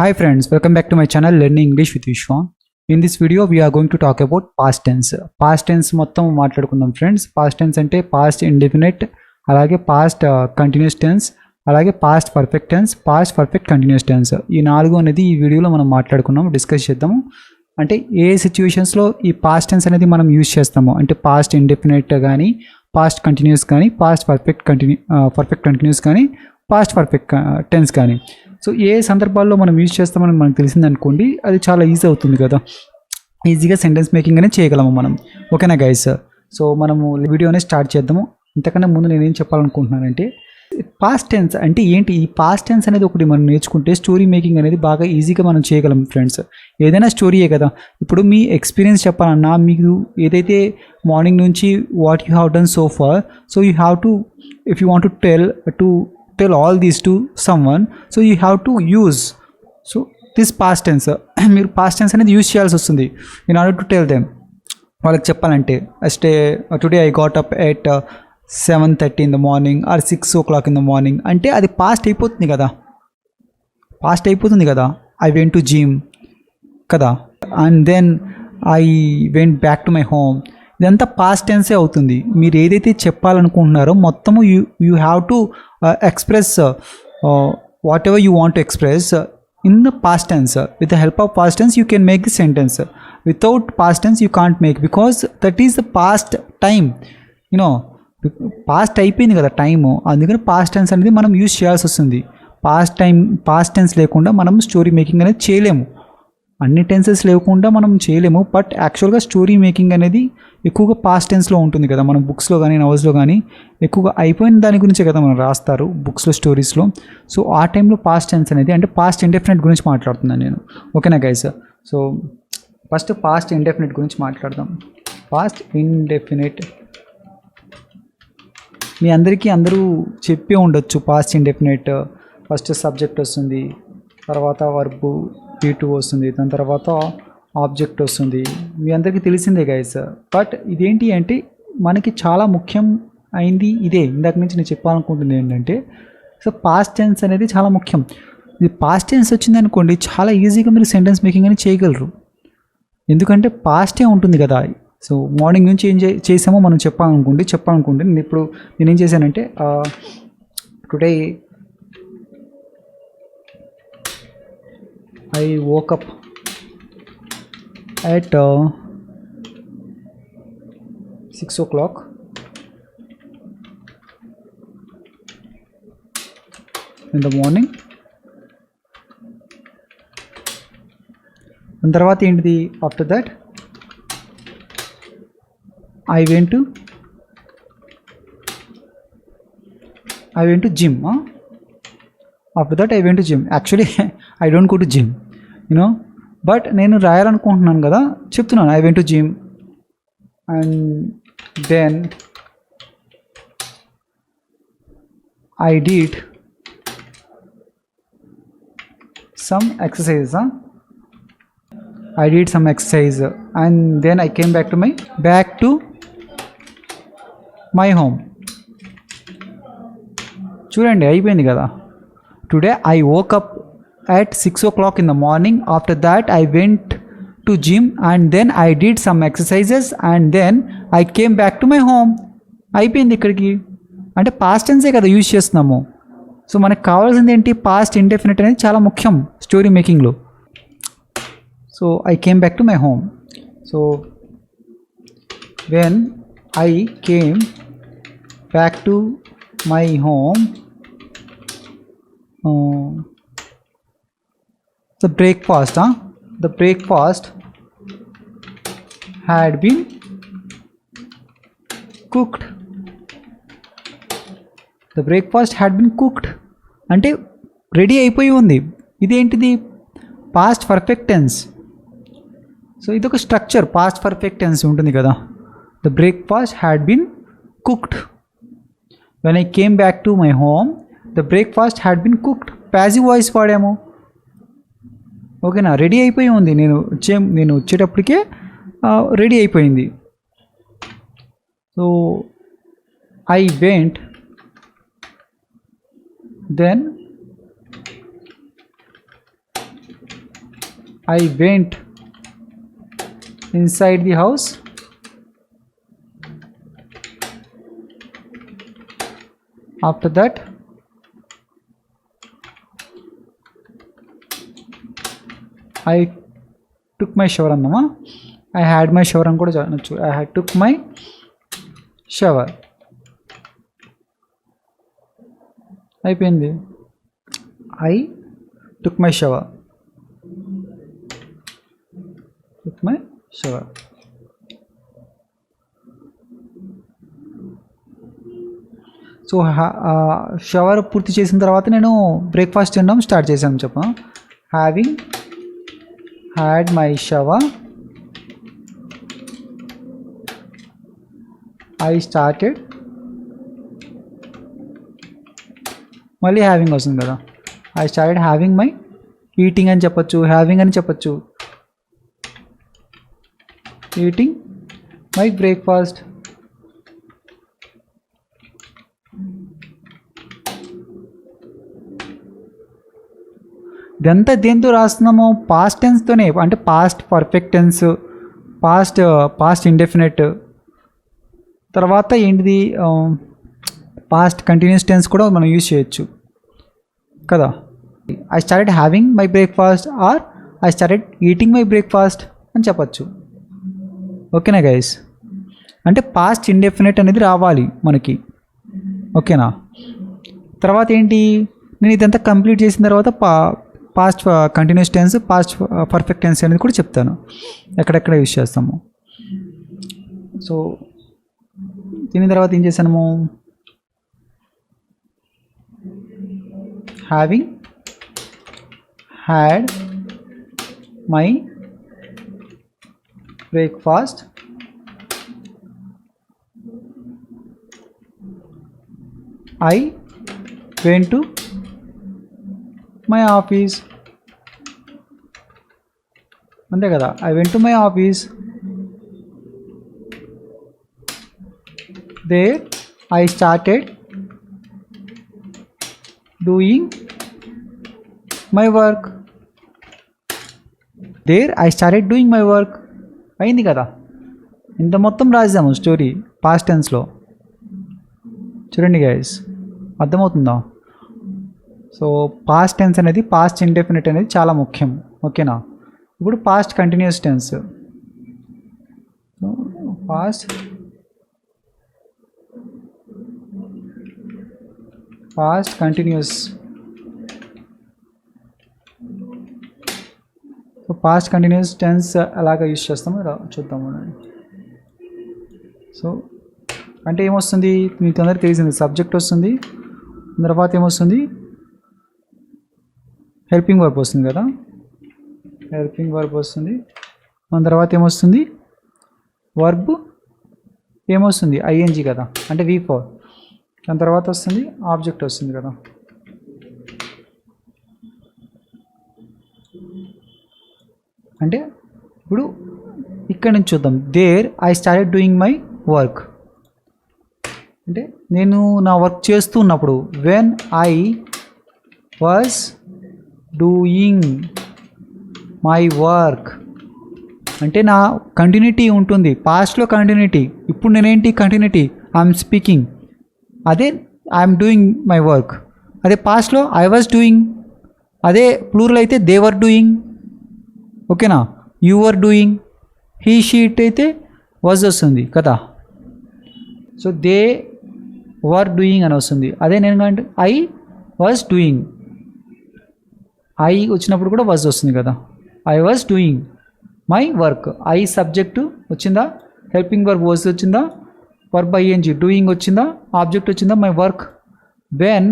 Hi friends, welcome back to my channel Learning English with Vishwa. In this video we are going to talk about past tense. Past tense మొత్తం మాట్లాడుకుందాం friends. Past tense అంటే past indefinite, అలాగే past continuous tense, అలాగే past perfect tense, past perfect continuous tense. ఈ నాలుగు అనేది ఈ వీడియోలో మనం మాట్లాడుకున్నాం, డిస్కస్ చేద్దాము. అంటే ఏ సిచ్యువేషన్స్లో ఈ పాస్ట్ టెన్స్ అనేది మనం యూజ్ చేస్తాము అంటే పాస్ట్ ఇండెఫినెట్ కానీ, పాస్ట్ కంటిన్యూస్ కానీ, పాస్ట్ పర్ఫెక్ట్ కంటిన్యూస్ కానీ, పాస్ట్ పర్ఫెక్ట్ టెన్స్ కానీ. సో ఏ సందర్భాల్లో మనం యూజ్ చేస్తామని మనకు తెలిసిందనుకోండి, అది చాలా ఈజీ అవుతుంది కదా, ఈజీగా సెంటెన్స్ మేకింగ్ అనేది చేయగలము మనం. ఓకేనా గైస్? సో మనము వీడియోని స్టార్ట్ చేద్దాము. ఇంతకన్నా ముందు నేనేం చెప్పాలనుకుంటున్నానంటే, పాస్ట్ టెన్స్ అంటే ఏంటి? ఈ పాస్ట్ టెన్స్ అనేది ఒకటి మనం నేర్చుకుంటే స్టోరీ మేకింగ్ అనేది బాగా ఈజీగా మనం చేయగలం ఫ్రెండ్స్. ఏదైనా స్టోరీయే కదా. ఇప్పుడు మీ ఎక్స్పీరియన్స్ చెప్పాలన్నా, మీకు ఏదైతే మార్నింగ్ నుంచి what you have done so far, so you have to, if you want to tell all these to someone, so you have to use so this past tense. మీరు past tense అనేది use చేయాల్సి వస్తుంది in order to tell them. వాళ్ళకి చెప్పాలంటే today I got up at 7:30 in the morning or 6 o'clock in the morning అంటే అది past అయిపోతుంది కదా. ఐ వెంట్ టు జిమ్ కదా, and then I went back to my home. ఇదంతా past tense అవుతుంది. మీరు ఏదైతే చెప్పాలనుకుంటున్నారో మొత్తము you have to express whatever you want to express in the past tense. With the help of past tense you can make the sentence. Without past tense you can't make, because that is the past time, you know, past అయిపోయింది కదా time. అందుకని past tense అనేది మనం use చేయాల్సి వస్తుంది. Past tense లేకుండా మనం story making అనేది చేయలేము. అన్ని టెన్సెస్ లేకుండా మనం చేయలేము. బట్ యాక్చువల్గా స్టోరీ మేకింగ్ అనేది ఎక్కువగా పాస్ట్ టెన్స్లో ఉంటుంది కదా. మనం బుక్స్లో కానీ నవల్స్లో కానీ ఎక్కువగా అయిపోయిన దాని గురించే కదా మనం రాస్తారు బుక్స్లో, స్టోరీస్లో. సో ఆ టైంలో పాస్ట్ టెన్స్ అనేది అంటే పాస్ట్ ఇండెఫినెట్ గురించి మాట్లాడుతున్నాను నేను. ఓకేనా guys? So first past indefinite గురించి మాట్లాడదాం. పాస్ట్ ఇండెఫినెట్ మీ అందరూ చెప్పే ఉండొచ్చు. పాస్ట్ ఇండెఫినెట్ ఫస్ట్ సబ్జెక్ట్ వస్తుంది, తర్వాత వర్బు P2 వస్తుంది, దాని తర్వాత ఆబ్జెక్ట్ వస్తుంది. మీ అందరికీ తెలిసిందే గైస్. బట్ ఇదేంటి అంటే మనకి చాలా ముఖ్యం అయింది ఇదే. ఇందాక నుంచి నేను చెప్పాలనుకుంటుంది ఏంటంటే, సో పాస్ట్ టెన్స్ అనేది చాలా ముఖ్యం. ఇది పాస్ట్ టెన్స్ వచ్చింది అనుకోండి, చాలా ఈజీగా మీరు సెంటెన్స్ మేకింగ్ అని చేయగలరు. ఎందుకంటే పాస్టే ఉంటుంది కదా. సో మార్నింగ్ నుంచి ఏం చేసామో మనం చెప్పాలనుకుంటే నేనేం చేశానంటే, today I woke up at 6 o'clock in the morning. And తర్వాత ఏంటిది? After that I went to gym. After that I went to gym. Actually I don't go to gym, you know, but నేను రాయాలనుకుంటున్నాను కదా, చెప్తున్నాను. I went to gym and then I did some exercise. I did some exercise and then I came back to my home. చూడండి, అయిపోయింది కదా. Today I woke up at 6 o'clock in the morning. After that I went to gym and then I did some exercises and then I came back to my home. అయిపోయింది ఇక్కడికి. అంటే past టెన్సే కదా use చేస్తున్నాము. So మనకు కావాల్సింది ఏంటి? Past indefinite అనేది చాలా ముఖ్యం స్టోరీ మేకింగ్లో. So I came back to my home. So when I came back to my home, the breakfast had been cooked. The breakfast had been cooked అంటే రెడీ అయిపోయి ఉంది. ఇదేంటిది? Past perfect tense. సో ఇదొక structure. Past perfect tense ఉంటుంది కదా. The breakfast had been cooked. When I came back to my home, the breakfast had been cooked. Passive voice వాడాము. ఓకేనా? Ready అయిపోయి ఉంది. నేను వచ్చేటప్పటికే రెడీ అయిపోయింది. So I went, then I went inside the house. After that, I took my shower అన్నమా. I had my shower అని కూడా అనొచ్చు. I had took my shower. అయిపోయింది. I took my shower. Took my shower. So shower పూర్తి చేసిన తర్వాత నేను breakfast తినడం స్టార్ట్ చేశాను చెప్పా. Having had my shower I started, మళ్ళీ హ్యావింగ్ వస్తుంది కదా. I started having my eating అని చెప్పచ్చు, హ్యావింగ్ అని చెప్పచ్చు. Eating my breakfast. ఇదంతా దేంతో రాస్తున్నాము? పాస్ట్ టెన్స్తోనే. అంటే past perfect tense, past indefinite, తర్వాత ఏంటిది పాస్ట్ కంటిన్యూస్ టెన్స్ కూడా మనం యూజ్ చేయొచ్చు కదా. I started having my breakfast or I started eating my breakfast అని చెప్పచ్చు. ఓకేనా గైస్? అంటే పాస్ట్ ఇండెఫినెట్ అనేది రావాలి మనకి. ఓకేనా? తర్వాత ఏంటి, నేను ఇదంతా కంప్లీట్ చేసిన తర్వాత past continuous tense, past perfect tense అనేది కూడా చెప్తాను ఎక్కడెక్కడ యూజ్ చేస్తాము. సో దీని తర్వాత ఏం చేశాము? Having had my breakfast I went to my office. అంతే కదా, I went to my office. There I started doing my work. There I started doing my work. అయింది కదా. ఇంత మొత్తం రాసాము స్టోరీ పాస్ట్ టెన్స్లో. చూడండి గైస్, అర్థమవుతుందా? సో పాస్ట్ టెన్స్ అనేది, past indefinite అనేది చాలా ముఖ్యం. ఓకేనా? ఇప్పుడు past continuous tense. Past continuous. So past continuous tense ఎలాగ యూజ్ చేస్తామో చూద్దాము. సో అంటే ఏమొస్తుంది మీకు అందరికీ తెలిసింది, సబ్జెక్ట్ వస్తుంది, తర్వాత ఏమొస్తుంది, హెల్పింగ్ వర్బ్ వస్తుంది కదా. హెల్పింగ్ వర్బ్ వస్తుంది. దాని తర్వాత ఏమొస్తుంది, వర్బ్ ఏమొస్తుంది, ఐఎన్జీ కదా, అంటే V4. దాని తర్వాత వస్తుంది ఆబ్జెక్ట్ వస్తుంది కదా. అంటే ఇప్పుడు ఇక్కడ నుంచి చూద్దాం. There I started doing my work అంటే నేను నా వర్క్ చేస్తూ ఉన్నప్పుడు, when I was doing my work అంటే నా కంటిన్యూటీ ఉంటుంది. పాస్ట్లో కంటిన్యూటీ, ఇప్పుడు నేనేంటి కంటిన్యూటీ, ఐఎమ్ స్పీకింగ్, అదే ఐఎమ్ డూయింగ్ మై వర్క్. అదే పాస్ట్లో ఐ వాజ్ డూయింగ్, అదే ప్లూరల్ అయితే దే వర్ డూయింగ్. ఓకేనా? You were doing, he she అయితే వాజ్ వస్తుంది కదా. సో దే వర్ డూయింగ్ అని వస్తుంది. అదే నేను అంటే ఐ వాజ్ డూయింగ్, ఐ వచ్చినప్పుడు కూడా వాజ్ వస్తుంది కదా. I was doing my work. I subject వచ్చిందా, హెల్పింగ్ వర్బ్ వాజ్ వచ్చిందా, వర్బ్ ఐఎన్జీ డూయింగ్ వచ్చిందా, ఆబ్జెక్ట్ వచ్చిందా, మై వర్క్. వెన్